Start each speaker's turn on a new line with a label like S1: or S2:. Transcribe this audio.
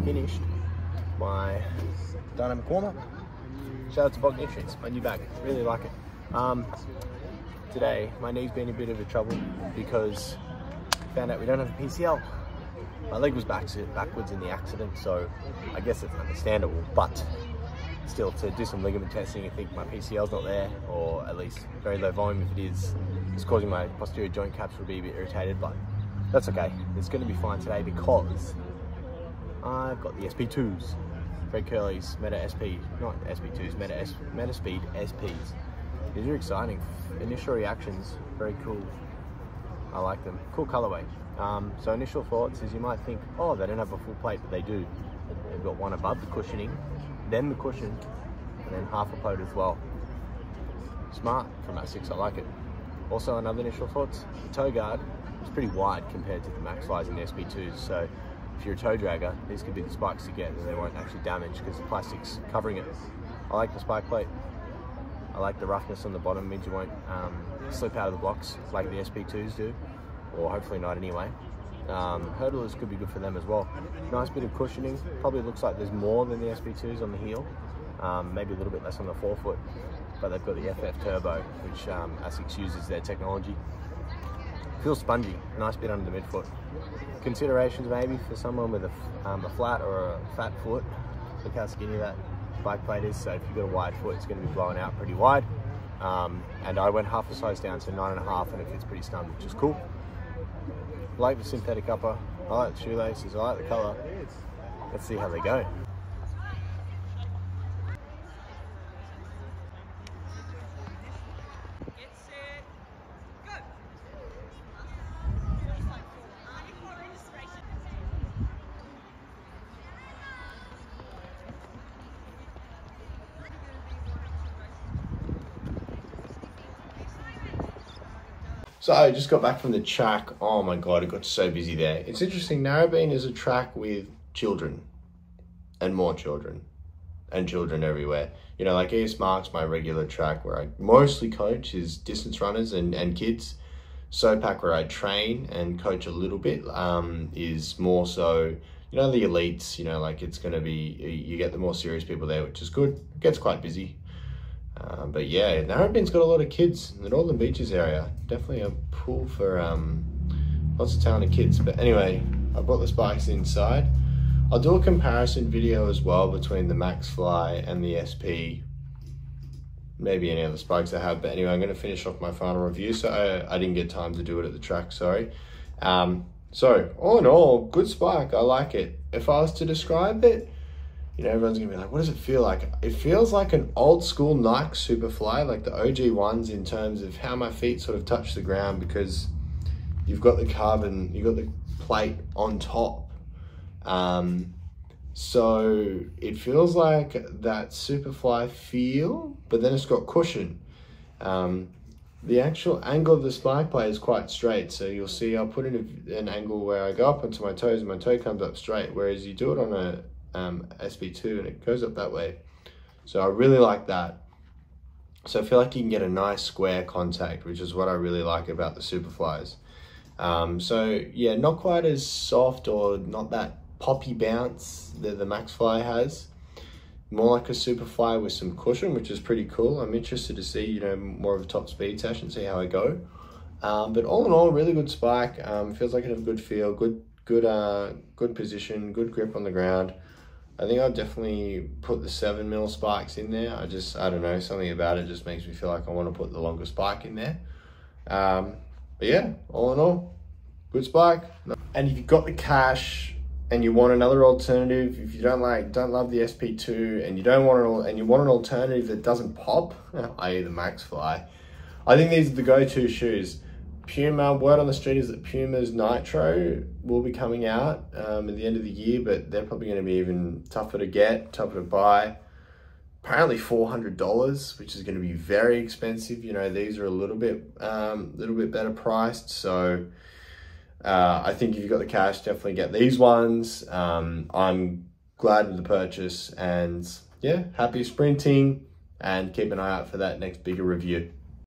S1: finished my dynamic warm-up. Shout out to Bog Nutrients, my new bag, really like it. Today, my knee's been a bit of a trouble because I found out we don't have a PCL. My leg was backwards in the accident, so I guess it's understandable, but still, to do some ligament testing, I think my PCL's not there, or at least very low volume. If it is, it's causing my posterior joint caps to be a bit irritated, but that's okay. It's going to be fine today because I've got the SP2s, Kerley's MetaSpeed, not SP2s, MetaSpeed SPs. These are exciting. Initial reactions, very cool. I like them. Cool colorway. So initial thoughts is you might think, oh, they don't have a full plate, but they do. They've got one above the cushioning, then the cushion, and then half a plate as well. Smart from Asics, I like it. Also, another initial thoughts, the toe guard is pretty wide compared to the Max Flies and the SP2s, so if you're a toe dragger, these could be the spikes to get, and they won't actually damage because the plastic's covering it. I like the spike plate. I like the roughness on the bottom, means you won't slip out of the blocks like the SP2s do, or hopefully not anyway. Hurdlers could be good for them as well. Nice bit of cushioning. Probably looks like there's more than the SP2s on the heel. Maybe a little bit less on the forefoot, but they've got the FF Turbo, which Asics uses their technology. Feels spongy, nice bit under the midfoot. Considerations maybe for someone with a flat or a fat foot. Look how skinny that bike plate is, so if you've got a wide foot, it's going to be blowing out pretty wide. And I went half a size down to 9.5, and it fits pretty snug, which is cool. I like the synthetic upper, I like the shoelaces, I like the colour. Let's see how they go. So I just got back from the track. Oh my God, it got so busy there. It's interesting, Narrabeen is a track with children and more children and children everywhere. You know, like East Mark's my regular track where I mostly coach is distance runners and kids. SoPac where I train and coach a little bit is more so, you know, the elites, you know, like it's gonna be, you get the more serious people there, which is good. It gets quite busy. But yeah, Narrabeen's got a lot of kids in the Northern Beaches area. Definitely a pool for lots of talented kids. But anyway, I brought the spikes inside. I'll do a comparison video as well between the Max Fly and the SP. Maybe any other spikes I have. But anyway, I'm going to finish off my final review. So I didn't get time to do it at the track, sorry. So all in all, good spike. I like it. If I was to describe it, you know, everyone's gonna be like, what does it feel like? It feels like an old school Nike Superfly, like the OG ones in terms of how my feet sort of touch the ground, because you've got the carbon, you've got the plate on top. So it feels like that Superfly feel, but then it's got cushion. The actual angle of the spike plate is quite straight. So you'll see I'll put in an angle where I go up onto my toes and my toe comes up straight, whereas you do it on a SP2 and it goes up that way. So I really like that. So I feel like you can get a nice square contact, which is what I really like about the Superflies. So yeah, not quite as soft or not that poppy bounce that the Max Fly has. More like a Superfly with some cushion, which is pretty cool. I'm interested to see, you know, more of a top speed session, see how I go. But all in all, really good spike. Feels like it has a good feel, good position, good grip on the ground. I think I'll definitely put the 7mm spikes in there. I don't know, something about it just makes me feel like I want to put the longer spike in there. But yeah, all in all, good spike. And if you've got the cash and you want another alternative, if you don't love the SP2 and you want an alternative that doesn't pop, i.e. the Max Fly, I think these are the go-to shoes. Puma, word on the street is that Puma's Nitro will be coming out at the end of the year, but they're probably going to be even tougher to get, tougher to buy. Apparently $400, which is going to be very expensive. You know, these are a little bit better priced. So I think if you've got the cash, definitely get these ones. I'm glad with the purchase, and yeah, happy sprinting, and keep an eye out for that next bigger review.